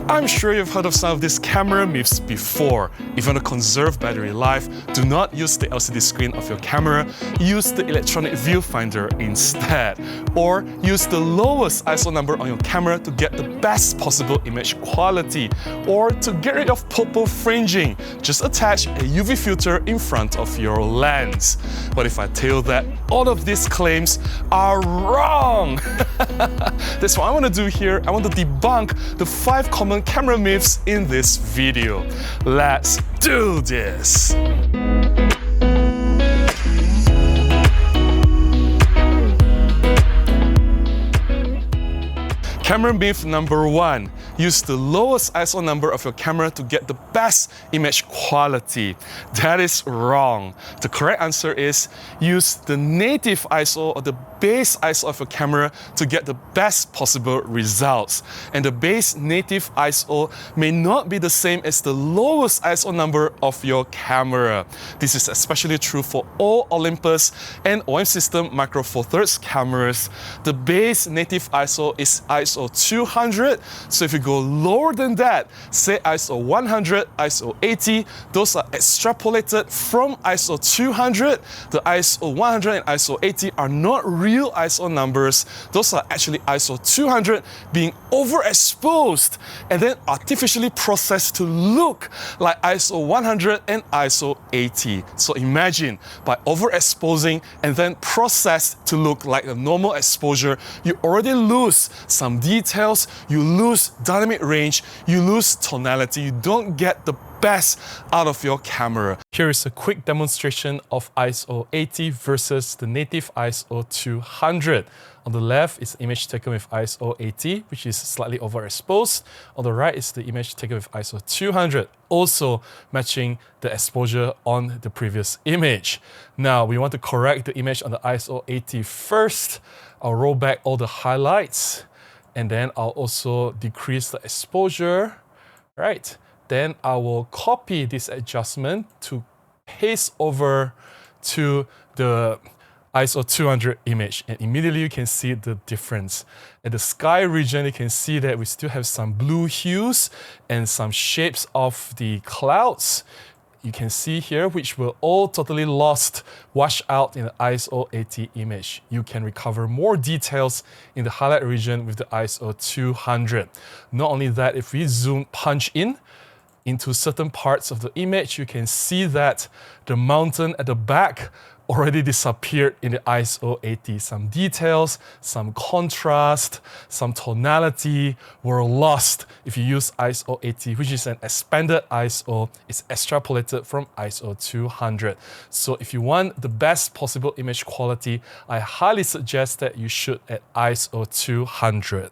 I'm sure you've heard of some of these camera myths before. If you want to conserve battery life, do not use the LCD screen of your camera, use the electronic viewfinder instead. Or use the lowest ISO number on your camera to get the best possible image quality. Or to get rid of purple fringing, just attach a UV filter in front of your lens. But if I tell you that all of these claims are wrong, that's what I want to do here. I want to debunk the 5 common camera myths in this video. Let's do this! Camera myth number 1. Use the lowest ISO number of your camera to get the best image quality. That is wrong. The correct answer is use the native ISO or the base ISO of your camera to get the best possible results. And the base native ISO may not be the same as the lowest ISO number of your camera. This is especially true for all Olympus and OM System Micro Four Thirds cameras. The base native ISO is ISO 200, so if you go lower than that, say ISO 100, ISO 80, those are extrapolated from ISO 200. The ISO 100 and ISO 80 are not real ISO numbers. Those are actually ISO 200 being overexposed and then artificially processed to look like ISO 100 and ISO 80. So imagine, by overexposing and then processed to look like a normal exposure, you already lose some details, you lose dynamic range, you lose tonality, you don't get the best out of your camera. Here is a quick demonstration of ISO 80 versus the native ISO 200. On the left is the image taken with ISO 80, which is slightly overexposed. On the right is the image taken with ISO 200, also matching the exposure on the previous image. Now, we want to correct the image on the ISO 80 first. I'll roll back all the highlights, and then I'll also decrease the exposure, right? Then I will copy this adjustment to paste over to the ISO 200 image, and immediately you can see the difference. At the sky region, you can see that we still have some blue hues and some shapes of the clouds. You can see here, which were all totally lost, washed out in the ISO 80 image. You can recover more details in the highlight region with the ISO 200. Not only that, if we punch in into certain parts of the image, you can see that the mountain at the back already disappeared in the ISO 80. Some details, some contrast, some tonality were lost if you use ISO 80, which is an expanded ISO. It's extrapolated from ISO 200. So if you want the best possible image quality, I highly suggest that you shoot at ISO 200.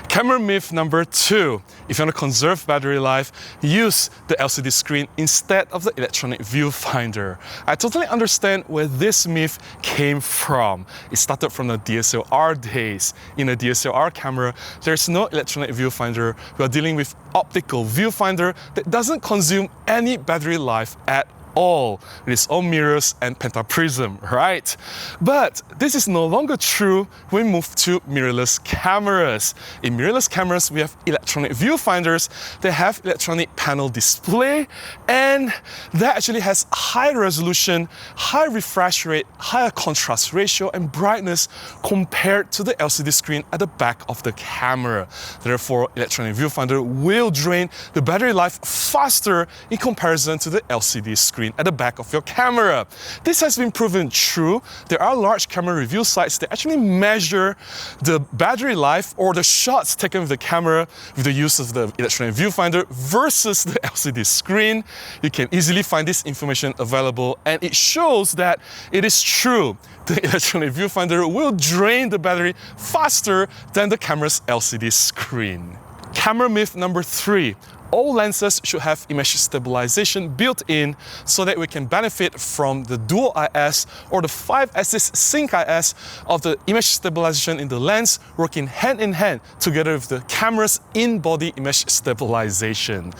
Camera myth number 2. If you want to conserve battery life, use the LCD screen instead of the electronic viewfinder. I totally understand where this myth came from. It started from the DSLR days. In a DSLR camera, there's no electronic viewfinder. We are dealing with optical viewfinder that doesn't consume any battery life at all. It is all mirrors and pentaprism, right? But this is no longer true when we move to mirrorless cameras. In mirrorless cameras, we have electronic viewfinders that have electronic panel display, and that actually has high resolution, high refresh rate, higher contrast ratio and brightness compared to the LCD screen at the back of the camera. Therefore, electronic viewfinder will drain the battery life faster in comparison to the LCD screen at the back of your camera. This has been proven true. There are large camera review sites that actually measure the battery life or the shots taken with the camera with the use of the electronic viewfinder versus the LCD screen. You can easily find this information available, and it shows that it is true. The electronic viewfinder will drain the battery faster than the camera's LCD screen. Camera myth number 3. all lenses should have image stabilization built in so that we can benefit from the dual IS or the 5-axis sync IS of the image stabilization in the lens working hand in hand together with the camera's in-body image stabilization.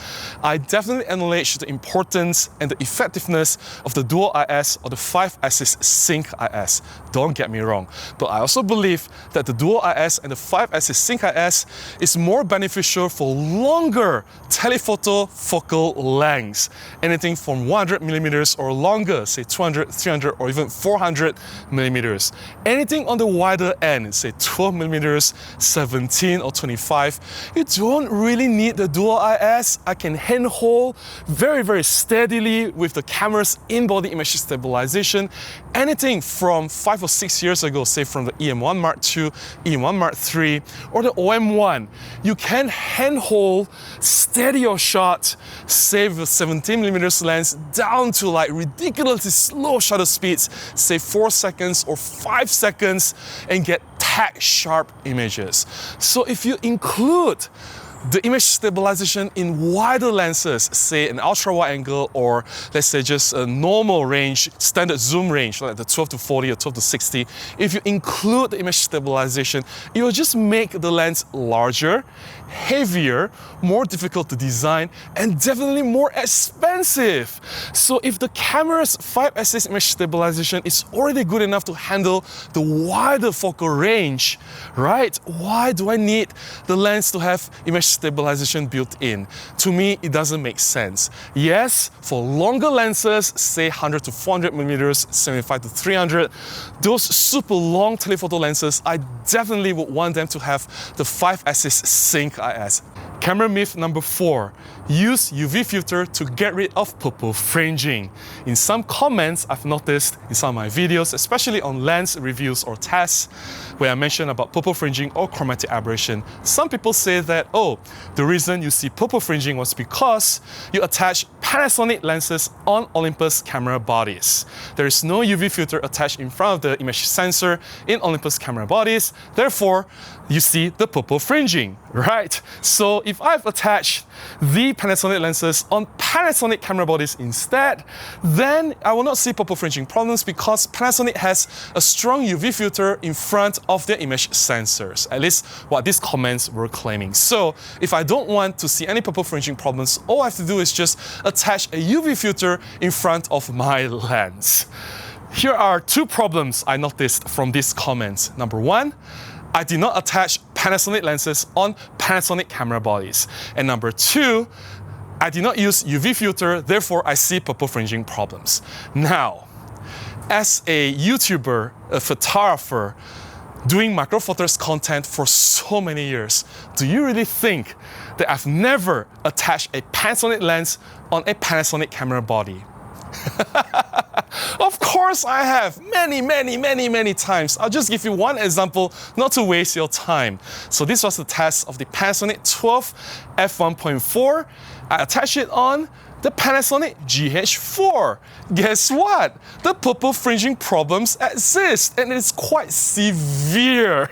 I definitely acknowledge the importance and the effectiveness of the dual IS or the 5-axis sync IS. Don't get me wrong, but I also believe that the dual IS and the 5-axis sync IS is more beneficial for longer telephoto focal lengths, anything from 100mm or longer, say 200, 300 or even 400mm. Anything on the wider end, say 12mm, 17 or 25, you don't really need the dual IS. I can handhold very steadily with the camera's in-body image stabilization. Anything from 5 or 6 years ago, say from the EM1 Mark II, EM1 Mark III, or the OM1, you can handhold, steady your shot, save the 17mm lens down to like ridiculously slow shutter speeds, say 4 seconds or 5 seconds, and get tack sharp images. So if you include the image stabilization in wider lenses, say an ultra wide angle or let's say just a normal range, standard zoom range like the 12 to 40 or 12 to 60, if you include the image stabilization, it will just make the lens larger, heavier, more difficult to design, and definitely more expensive. So if the camera's 5-axis image stabilization is already good enough to handle the wider focal range, right? Why do I need the lens to have image stabilization built in? To me, it doesn't make sense. Yes, for longer lenses, say 100 to 400mm, 75 to 300, those super long telephoto lenses, I definitely would want them to have the 5-axis sync IS. Camera myth number 4. Use UV filter to get rid of purple fringing. In some comments I've noticed in some of my videos, especially on lens reviews or tests, where I mention about purple fringing or chromatic aberration, some people say that, oh, the reason you see purple fringing was because you attach Panasonic lenses on Olympus camera bodies. There is no UV filter attached in front of the image sensor in Olympus camera bodies, therefore you see the purple fringing, right? So if I've attached the Panasonic lenses on Panasonic camera bodies instead, then I will not see purple fringing problems because Panasonic has a strong UV filter in front of their image sensors, at least what these comments were claiming. So if I don't want to see any purple fringing problems, all I have to do is just attach a UV filter in front of my lens. Here are 2 problems I noticed from these comments. Number 1, I did not attach Panasonic lenses on Panasonic camera bodies. And number 2, I did not use UV filter, therefore I see purple fringing problems. Now, as a YouTuber, a photographer, doing Micro Four Thirds content for so many years, do you really think that I've never attached a Panasonic lens on a Panasonic camera body? Of course I have, many times. I'll just give you one example, not to waste your time. So this was the test of the Panasonic 12 f1.4. I attached it on the Panasonic GH4. Guess what? The purple fringing problems exist, and it's quite severe.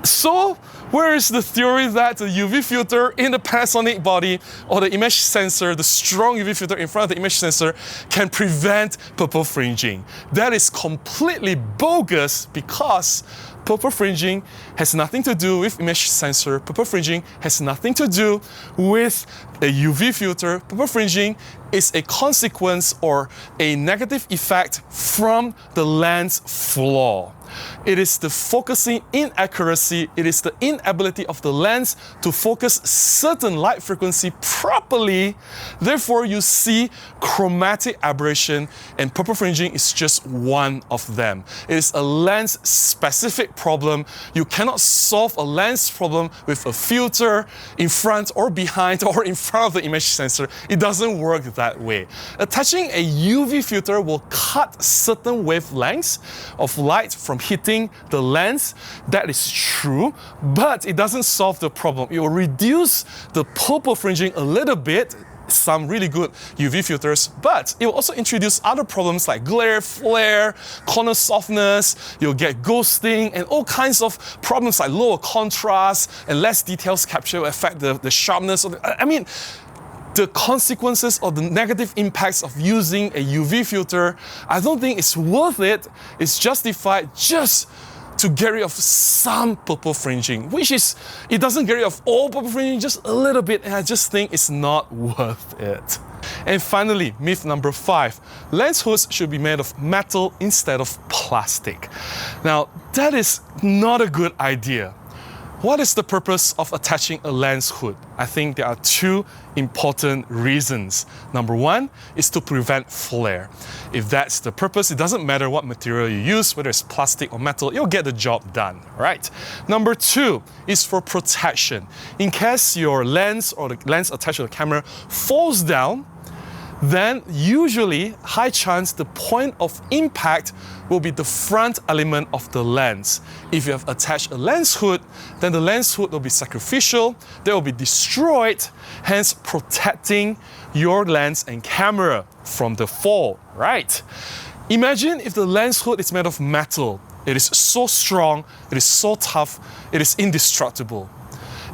So, where is the theory that the UV filter in the Panasonic body or the image sensor, the strong UV filter in front of the image sensor, can prevent purple fringing? That is completely bogus because purple fringing has nothing to do with image sensor. Purple fringing has nothing to do with a UV filter. Purple fringing is a consequence or a negative effect from the lens flaw. It is the focusing inaccuracy, it is the inability of the lens to focus certain light frequency properly. Therefore, you see chromatic aberration, and purple fringing is just one of them. It is a lens-specific problem. You cannot solve a lens problem with a filter in front or behind or in front of the image sensor. It doesn't work that way. Attaching a UV filter will cut certain wavelengths of light from hitting the lens. That is true, but it doesn't solve the problem. It will reduce the purple fringing a little bit, some really good UV filters, but it will also introduce other problems like glare, flare, corner softness, you'll get ghosting, and all kinds of problems like lower contrast and less details capture will affect the sharpness of the consequences or the negative impacts of using a UV filter. I don't think it's worth it. It's justified just to get rid of some purple fringing, which is, it doesn't get rid of all purple fringing, just a little bit, and I just think it's not worth it. And finally, myth number 5, lens hoods should be made of metal instead of plastic. Now, that is not a good idea. What is the purpose of attaching a lens hood? I think there are 2 important reasons. Number 1 is to prevent flare. If that's the purpose, it doesn't matter what material you use, whether it's plastic or metal, you'll get the job done, right? Number 2 is for protection. In case your lens or the lens attached to the camera falls down, then usually, high chance, the point of impact will be the front element of the lens. If you have attached a lens hood, then the lens hood will be sacrificial, they will be destroyed, hence protecting your lens and camera from the fall, right? Imagine if the lens hood is made of metal. It is so strong, it is so tough, it is indestructible.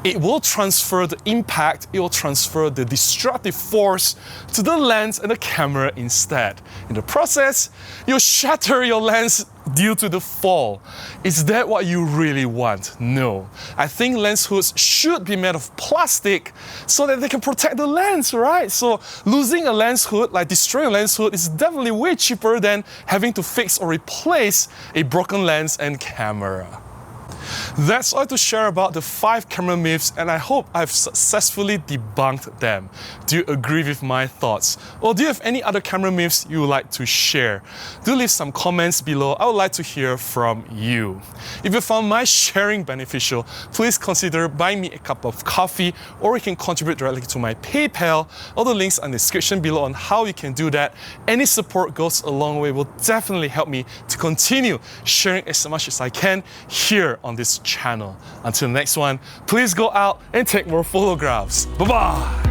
It will transfer the impact, it will transfer the destructive force to the lens and the camera instead. In the process, you'll shatter your lens due to the fall. Is that what you really want? No. I think lens hoods should be made of plastic so that they can protect the lens, right? So losing a lens hood, like destroying a lens hood, is definitely way cheaper than having to fix or replace a broken lens and camera. That's all to share about the 5 camera myths, and I hope I've successfully debunked them. Do you agree with my thoughts? Or do you have any other camera myths you would like to share? Do leave some comments below. I would like to hear from you. If you found my sharing beneficial, please consider buying me a cup of coffee, or you can contribute directly to my PayPal. All the links are in the description below on how you can do that. Any support goes a long way, will definitely help me to continue sharing as much as I can here on this channel. Until the next one, please go out and take more photographs. Bye-bye!